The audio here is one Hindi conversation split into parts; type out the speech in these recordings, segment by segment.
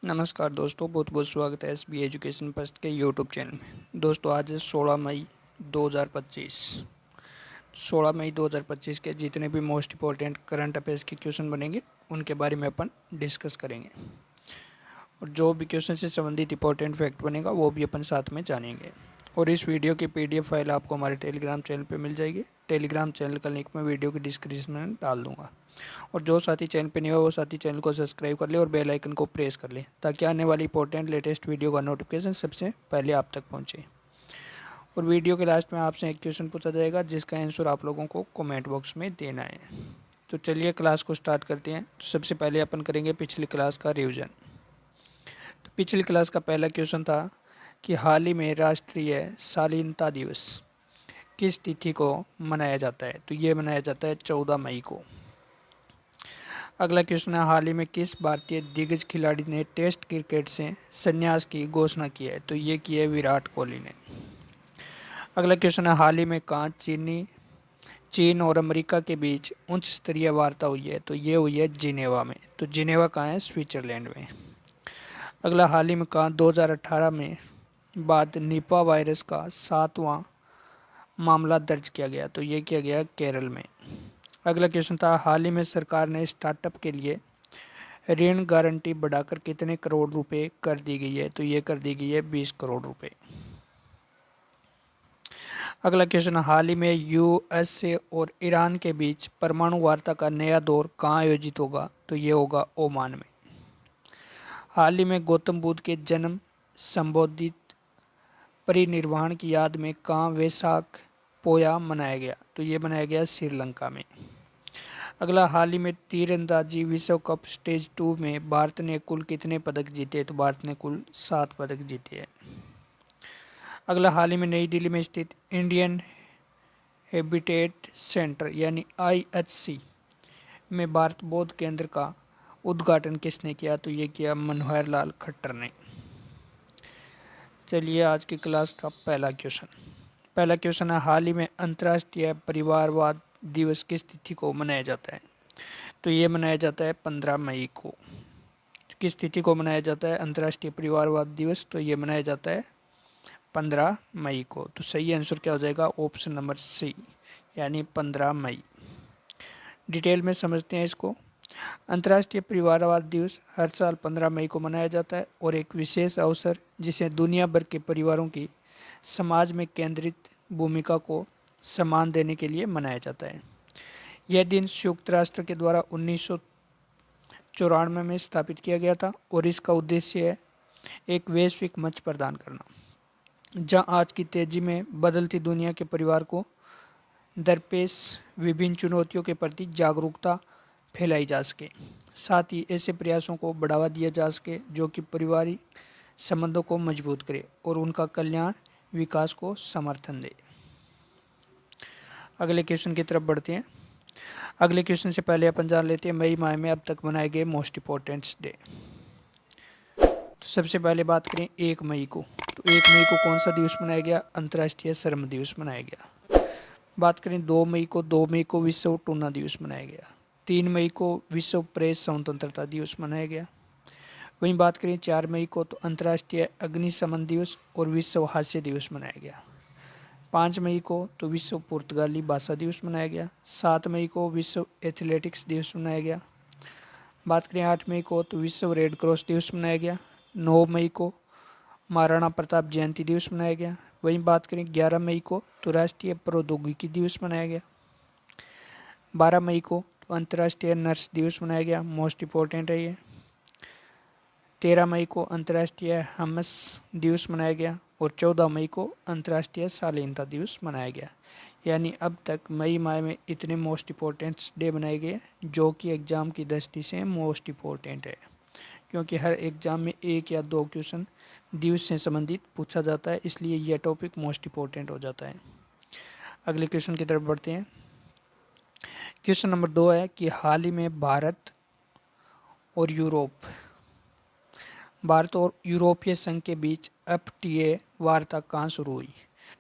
नमस्कार दोस्तों, बहुत बहुत स्वागत है एसबी एजुकेशन फर्स्ट के यूट्यूब चैनल में। दोस्तों आज है 16 मई 2025। 16 मई 2025 के जितने भी मोस्ट इम्पोर्टेंट करंट अफेयर्स के क्वेश्चन बनेंगे उनके बारे में अपन डिस्कस करेंगे, और जो भी क्वेश्चन से संबंधित इंपॉर्टेंट फैक्ट बनेगा वो भी अपन साथ में जानेंगे। और इस वीडियो की पीडीएफ फाइल आपको हमारे टेलीग्राम चैनल पे मिल जाएगी। टेलीग्राम चैनल का लिंक मैं वीडियो की डिस्क्रिप्शन में डाल दूंगा। और जो साथी चैनल पे नहीं हो वो साथी चैनल को सब्सक्राइब कर ले और बेल आइकन को प्रेस कर ले, ताकि आने वाली इंपॉर्टेंट लेटेस्ट वीडियो का नोटिफिकेशन सबसे पहले आप तक पहुँचे। और वीडियो के लास्ट में आपसे एक क्वेश्चन पूछा जाएगा जिसका आंसर आप लोगों को कमेंट बॉक्स में देना है। तो चलिए क्लास को स्टार्ट करते हैं। तो सबसे पहले अपन करेंगे पिछली क्लास का रिविज़न। तो पिछली क्लास का पहला क्वेश्चन था कि हाल ही में राष्ट्रीय शालीनता दिवस किस तिथि को मनाया जाता है। तो ये मनाया जाता है 14 मई को। अगला क्वेश्चन है, हाल ही में किस भारतीय दिग्गज खिलाड़ी ने टेस्ट क्रिकेट से संन्यास की घोषणा की है। तो ये की है विराट कोहली ने। अगला क्वेश्चन है, हाल ही में कहाँ चीन और अमेरिका के बीच उच्च स्तरीय वार्ता हुई है। तो ये हुई है जिनेवा में। तो जिनेवा कहाँ है? स्विट्जरलैंड में। अगला, हाल ही में कहाँ 2018 में बाद निपा वायरस का 7वां मामला दर्ज किया गया। तो ये किया गया केरल में। अगला क्वेश्चन था, हाल ही में सरकार ने स्टार्टअप के लिए ऋण गारंटी बढ़ाकर कितने करोड़ रुपए कर दी गई है। तो ये कर दी गई है 20 करोड़ रुपए। अगला क्वेश्चन, हाल ही में यूएसए और ईरान के बीच परमाणु वार्ता का नया दौर कहाँ आयोजित होगा। तो ये होगा ओमान में। हाल ही में गौतम बुद्ध के जन्म संबोधित परिनिर्वाण की याद में कहाँ वैशाख पोया मनाया गया। तो ये मनाया गया श्रीलंका में। अगला, हाल ही में तीरंदाजी विश्व कप स्टेज 2 में भारत ने कुल कितने पदक जीते। तो भारत ने कुल 7 पदक जीते हैं। अगला, हाल ही में नई दिल्ली में स्थित इंडियन हैबिटेट सेंटर यानी IHC में भारत बौद्ध केंद्र का उद्घाटन किसने किया। तो ये किया मनोहर लाल खट्टर ने। चलिए आज की क्लास का पहला क्वेश्चन है, हाल ही में अंतर्राष्ट्रीय परिवारवाद दिवस किस तिथि को मनाया जाता है। तो ये मनाया जाता है 15 मई को। किस तिथि को मनाया जाता है अंतर्राष्ट्रीय परिवारवाद दिवस। तो ये मनाया जाता है 15 मई को। तो सही आंसर क्या हो जाएगा? ऑप्शन नंबर सी, यानी 15 मई। डिटेल में समझते हैं इसको। अंतर्राष्ट्रीय परिवारवाद दिवस हर साल 15 मई को मनाया जाता है और एक विशेष अवसर जिसे दुनिया भर के परिवारों की समाज में केंद्रित भूमिका को सम्मान देने के लिए मनाया जाता है। यह दिन संयुक्त राष्ट्र के द्वारा 1994 में स्थापित किया गया था और इसका उद्देश्य है एक वैश्विक मंच प्रदान करना, जहां आज की तेजी में बदलती दुनिया के परिवार को दरपेश विभिन्न चुनौतियों के प्रति जागरूकता फैलाई जा सके। साथ ही ऐसे प्रयासों को बढ़ावा दिया जा सके जो कि पारिवारिक संबंधों को मजबूत करे और उनका कल्याण विकास को समर्थन दे। अगले क्वेश्चन की तरफ बढ़ते हैं। अगले क्वेश्चन से पहले अपन जान लेते हैं मई माह में अब तक मनाए गए मोस्ट इम्पोर्टेंट डे। तो सबसे पहले बात करें 1 मई को। तो 1 मई को कौन सा दिवस मनाया गया? अंतर्राष्ट्रीय श्रम दिवस मनाया गया। बात करें 2 मई को, 2 मई को विश्व टूना दिवस मनाया गया। 3 मई को विश्व प्रेस स्वतंत्रता दिवस मनाया गया। वहीं बात करें 4 मई को तो अंतर्राष्ट्रीय अग्निशमन दिवस और विश्व हास्य दिवस मनाया गया। 5 मई को तो विश्व पुर्तगाली भाषा दिवस मनाया गया। 7 मई को विश्व एथलेटिक्स दिवस मनाया गया। बात करें 8 मई को तो विश्व रेड क्रॉस दिवस मनाया गया। 9 मई को महाराणा प्रताप जयंती दिवस मनाया गया। वहीं बात करें 11 मई को तो राष्ट्रीय प्रौद्योगिकी दिवस मनाया गया। 12 मई को तो अंतर्राष्ट्रीय नर्स दिवस मनाया गया, मोस्ट इम्पोर्टेंट है ये। 13 मई को अंतर्राष्ट्रीय हमस दिवस मनाया गया और 14 मई को अंतर्राष्ट्रीय शालीनता दिवस मनाया गया। यानी अब तक मई माह में इतने मोस्ट इम्पोर्टेंट डे बनाए गए जो कि एग्ज़ाम की दृष्टि से मोस्ट इम्पोर्टेंट है, क्योंकि हर एग्ज़ाम में 1 या 2 क्वेश्चन दिवस से संबंधित पूछा जाता है, इसलिए यह टॉपिक मोस्ट इम्पोर्टेंट हो जाता है। अगले क्वेश्चन की तरफ बढ़ते हैं। क्वेश्चन नंबर 2 है कि हाल ही में भारत और यूरोपीय संघ के बीच FTA वार्ता कहाँ शुरू हुई।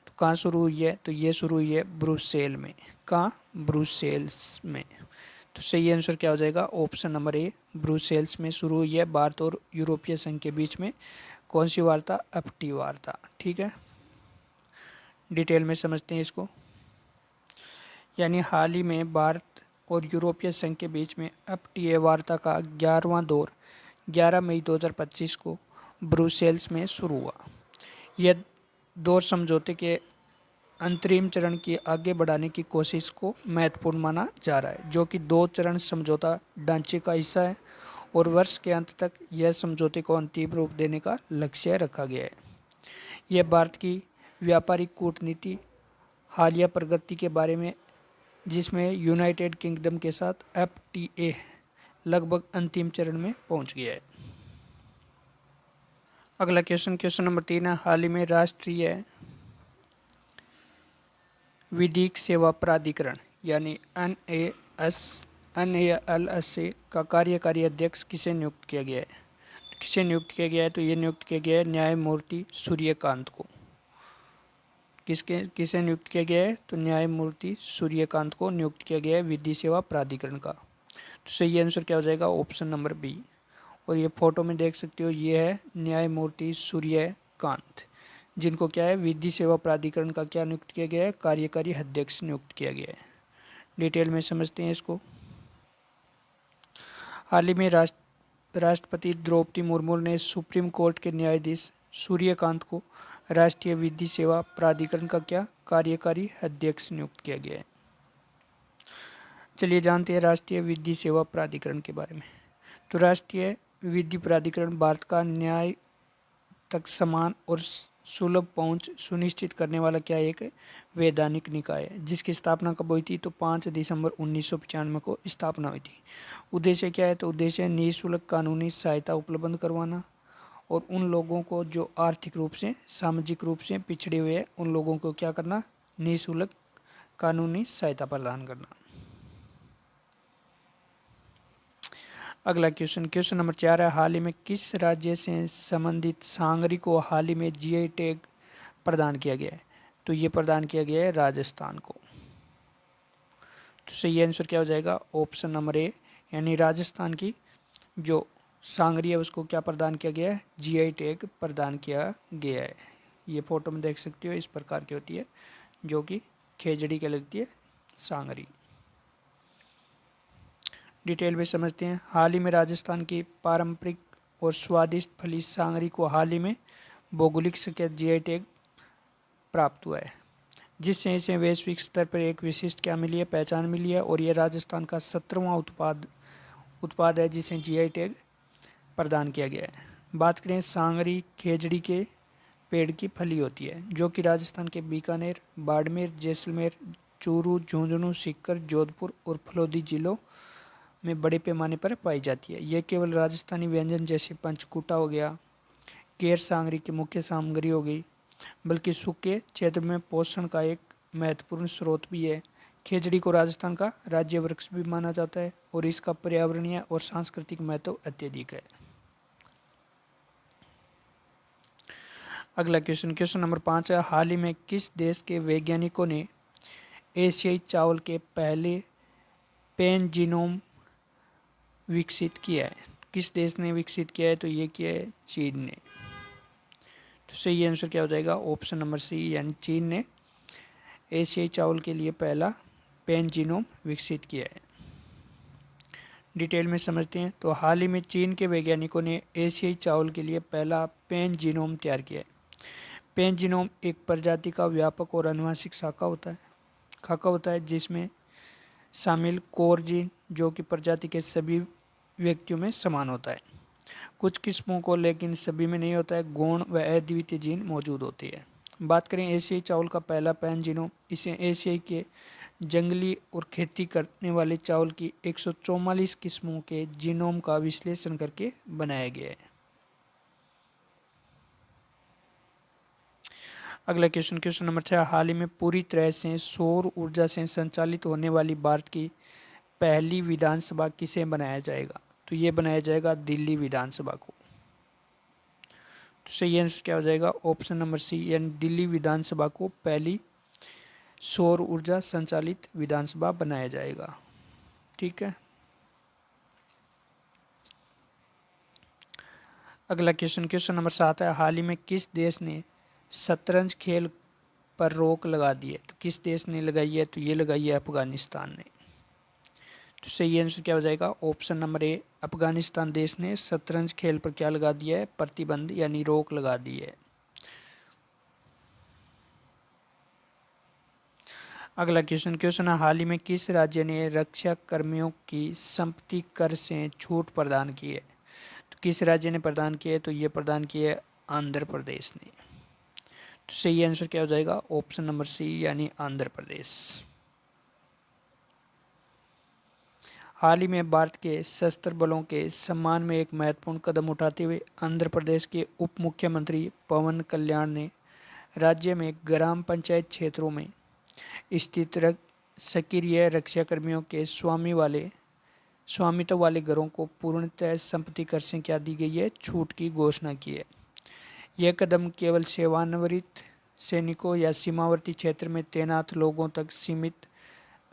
तो कहाँ शुरू हुई है? तो ये शुरू हुई है ब्रुसेल में। कहाँ? ब्रुसेल्स में। तो सही आंसर क्या हो जाएगा? ऑप्शन नंबर ए, ब्रुसेल्स में शुरू हुई है भारत और यूरोपीय संघ के बीच में कौन सी वार्ता? एफटी वार्ता। ठीक है, डिटेल में समझते हैं इसको। यानी हाल ही में भारत और यूरोपीय संघ के बीच में एफटीए वार्ता का 11वां दौर 11 मई 2025 को ब्रुसेल्स में शुरू हुआ। यह दौर समझौते के अंतरिम चरण की आगे बढ़ाने की कोशिश को महत्वपूर्ण माना जा रहा है, जो कि 2 चरण समझौता ढांचे का हिस्सा है और वर्ष के अंत तक यह समझौते को अंतिम रूप देने का लक्ष्य रखा गया है। यह भारत की व्यापारिक कूटनीति हालिया प्रगति के बारे में, जिसमें यूनाइटेड किंगडम के साथ एफटीए लगभग अंतिम चरण में पहुंच गया है। अगला क्वेश्चन नंबर 3 है, हाल ही में राष्ट्रीय विधिक सेवा प्राधिकरण यानी NALSA का कार्यकारी अध्यक्ष किसे नियुक्त किया गया है? किसे नियुक्त किया गया है? तो ये नियुक्त किया गया है न्यायमूर्ति सूर्यकांत को। किसे नियुक्त किया गया है? तो न्यायमूर्ति सूर्यकांत को नियुक्त किया गया है विधि सेवा प्राधिकरण का। तो सही आंसर क्या हो जाएगा? Option number B. और ये फोटो में देख सकते हो, ये है न्यायमूर्ति सूर्यकांत, जिनको क्या है विधि सेवा प्राधिकरण का क्या नियुक्त किया गया है? कार्यकारी अध्यक्ष नियुक्त किया गया है। डिटेल में समझते हैं इसको। हाल ही में राष्ट्रपति द्रौपदी मुर्मू ने सुप्रीम कोर्ट के न्यायाधीश सूर्यकांत को राष्ट्रीय विधि सेवा प्राधिकरण का क्या कार्यकारी अध्यक्ष नियुक्त किया गया है। चलिए जानते हैं राष्ट्रीय विधि सेवा प्राधिकरण के बारे में। तो राष्ट्रीय विधि प्राधिकरण भारत का न्याय तक समान और सुलभ पहुंच सुनिश्चित करने वाला क्या एक वैधानिक निकाय है, जिसकी स्थापना कब हुई थी? तो 5 दिसंबर 1995 को स्थापना हुई थी। उद्देश्य क्या है? तो उद्देश्य निःशुल्क कानूनी सहायता उपलब्ध करवाना और उन लोगों को जो आर्थिक रूप से सामाजिक रूप से पिछड़े हुए हैं, उन लोगों को क्या करना? निःशुल्क कानूनी सहायता प्रदान करना। अगला क्वेश्चन नंबर 4 है, हाल ही में किस राज्य से संबंधित सांगरी को हाल ही में जीआई टैग प्रदान किया गया है? तो ये प्रदान किया गया है राजस्थान को। तो सही आंसर क्या हो जाएगा? ऑप्शन नंबर ए, यानी राजस्थान की जो सांगरी है उसको क्या प्रदान किया गया है? जीआई टैग प्रदान किया गया है। ये फोटो में देख सकते हो, इस प्रकार की होती है, जो कि खेजड़ी के लगती है सांगरी। डिटेल में समझते हैं। हाल ही में राजस्थान की पारंपरिक और स्वादिष्ट फली सांगरी को हाल ही में भौगोलिक संकेत जीआई टैग प्राप्त हुआ है, जिससे इसे वैश्विक स्तर पर एक विशिष्ट क्या मिली है? पहचान मिली है। और यह राजस्थान का 17वां उत्पाद है जिसे जीआई टैग प्रदान किया गया है। बात करें सांगरी खेजड़ी के पेड़ की फली होती है, जो कि राजस्थान के बीकानेर, बाड़मेर, जैसलमेर, चूरू, झुंझुनू, सीकर, जोधपुर और फलोदी जिलों में बड़े पैमाने पर पाई जाती है। यह केवल राजस्थानी व्यंजन जैसे पंचकूटा हो गया, केर सांगरी की मुख्य सामग्री हो गई, बल्कि सूखे क्षेत्र में पोषण का एक महत्वपूर्ण स्रोत भी है। खेजड़ी को राजस्थान का राज्य वृक्ष भी माना जाता है और इसका पर्यावरणीय और सांस्कृतिक महत्व अत्यधिक है। अगला क्वेश्चन नंबर 5 है, हाल ही में किस देश के वैज्ञानिकों ने एशियाई चावल के पहले पैन जीनोम विकसित किया है? किस देश ने विकसित किया है? तो ये किया है चीन ने। तो सही आंसर क्या हो जाएगा? ऑप्शन नंबर सी, यानी चीन ने एशियाई चावल के लिए पहला पैन जीनोम विकसित किया है। डिटेल में समझते हैं। तो हाल ही में चीन के वैज्ञानिकों ने एशियाई चावल के लिए पहला पैन जीनोम तैयार किया है। पैन जीनोम एक प्रजाति का व्यापक और अनुवांशिक खाका होता है जिसमें शामिल कोर जीन, जो कि प्रजाति के सभी व्यक्तियों में समान होता है। कुछ किस्मों को, लेकिन सभी में नहीं होता है, गौण व अद्वितीय जीन मौजूद होती है। बात करें एशियाई चावल का पहला पैन जीनोम, इसे एशियाई के जंगली और खेती करने वाले चावल की 144 किस्मों के जीनोम का विश्लेषण करके बनाया गया है। अगला क्वेश्चन नंबर 6, हाल ही में पूरी तरह से सौर ऊर्जा से संचालित होने वाली भारत की पहली विधानसभा किसे बनाया जाएगा? तो ये बनाया जाएगा दिल्ली विधानसभा को। तो सही आंसर क्या हो जाएगा? ऑप्शन नंबर सी, यानी दिल्ली विधानसभा को पहली सौर ऊर्जा संचालित विधानसभा बनाया जाएगा। ठीक है। अगला क्वेश्चन नंबर 7 है, हाल ही में किस देश ने शतरंज खेल पर रोक लगा दी है? तो किस देश ने लगाई है? तो ये लगाई है अफगानिस्तान ने। तो सही आंसर क्या हो जाएगा? ऑप्शन नंबर ए, अफगानिस्तान देश ने शतरंज खेल पर क्या लगा दिया है? प्रतिबंध यानी रोक लगा दी है। अगला क्वेश्चन है, हाल ही में किस राज्य ने रक्षा कर्मियों की संपत्ति कर से छूट प्रदान की है? तो किस राज्य ने प्रदान की है? तो ये प्रदान की है आंध्र प्रदेश ने। तो सही आंसर क्या हो जाएगा? ऑप्शन नंबर सी यानी आंध्र प्रदेश। हाल ही में भारत के सशस्त्र बलों के सम्मान में एक महत्वपूर्ण कदम उठाते हुए आंध्र प्रदेश के उप मुख्यमंत्री पवन कल्याण ने राज्य में ग्राम पंचायत क्षेत्रों में स्थित सक्रिय रक्षाकर्मियों के स्वामित्व वाले घरों को पूर्णतः संपत्ति कर से क्या दी गई है? छूट की घोषणा की है। यह कदम केवल सेवानिवृत्त सैनिकों या सीमावर्ती क्षेत्र में तैनात लोगों तक सीमित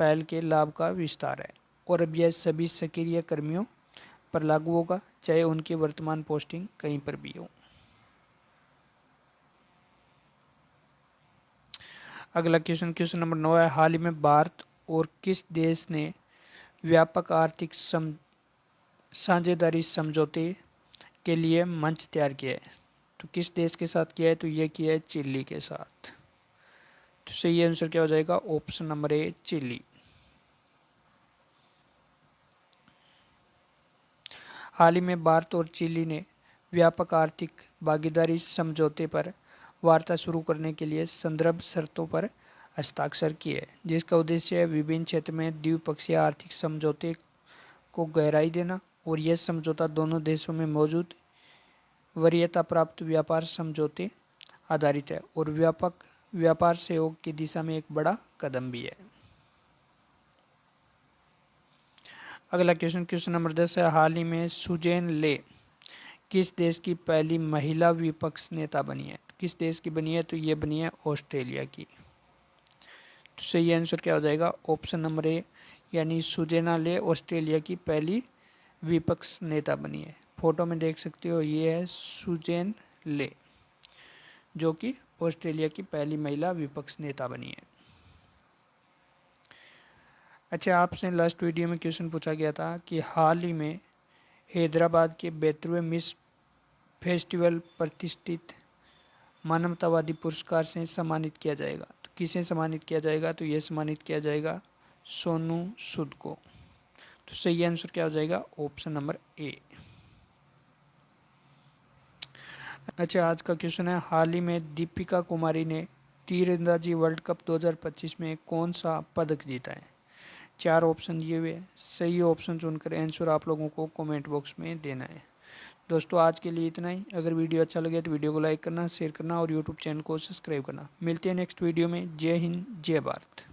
पहल के लाभ का विस्तार है और अब यह सभी सक्रिय कर्मियों पर लागू होगा, चाहे उनकी वर्तमान पोस्टिंग कहीं पर भी हो। अगला क्वेश्चन नंबर 9 है, हाल ही में भारत और किस देश ने व्यापक आर्थिक साझेदारी समझौते के लिए मंच तैयार किया है? तो किस देश के साथ किया है? तो ये किया है चिली के साथ। तो सही आंसर क्या हो जाएगा? Option number A, Chile. हाल ही में भारत और चिली ने व्यापक आर्थिक भागीदारी समझौते पर वार्ता शुरू करने के लिए संदर्भ शर्तों पर हस्ताक्षर किए, जिसका उद्देश्य विभिन्न क्षेत्र में द्विपक्षीय आर्थिक समझौते को गहराई देना और यह समझौता दोनों देशों में मौजूद वरीयता प्राप्त व्यापार समझौते आधारित है और व्यापक व्यापार सहयोग की दिशा में एक बड़ा कदम भी है। अगला क्वेश्चन नंबर 10 है, हाल ही में सुजेन ले किस देश की पहली महिला विपक्ष नेता बनी है? किस देश की बनी है? तो ये बनी है ऑस्ट्रेलिया की। तो सही आंसर क्या हो जाएगा? ऑप्शन नंबर ए यानी सुजेना ले ऑस्ट्रेलिया की पहली विपक्ष नेता बनी है। फोटो में देख सकते हो, ये है सुजेन ले, जो कि ऑस्ट्रेलिया की पहली महिला विपक्ष नेता बनी है। अच्छा, आपसे लास्ट वीडियो में क्वेश्चन पूछा गया था कि हाल ही में हैदराबाद के बेतुए मिस फेस्टिवल प्रतिष्ठित मानवतावादी पुरस्कार से सम्मानित किया जाएगा। तो किसे सम्मानित किया जाएगा? तो ये सम्मानित किया जाएगा सोनू सूद को। तो सही आंसर क्या हो जाएगा? ऑप्शन नंबर ए। अच्छा, आज का क्वेश्चन है, हाल ही में दीपिका कुमारी ने तीरंदाजी वर्ल्ड कप 2025 में कौन सा पदक जीता है? 4 ऑप्शन दिए हुए हैं, सही ऑप्शन चुनकर आंसर आप लोगों को कमेंट बॉक्स में देना है। दोस्तों, आज के लिए इतना ही। अगर वीडियो अच्छा लगे तो वीडियो को लाइक करना, शेयर करना और यूट्यूब चैनल को सब्सक्राइब करना। मिलते हैं नेक्स्ट वीडियो में। जय हिंद, जय भारत।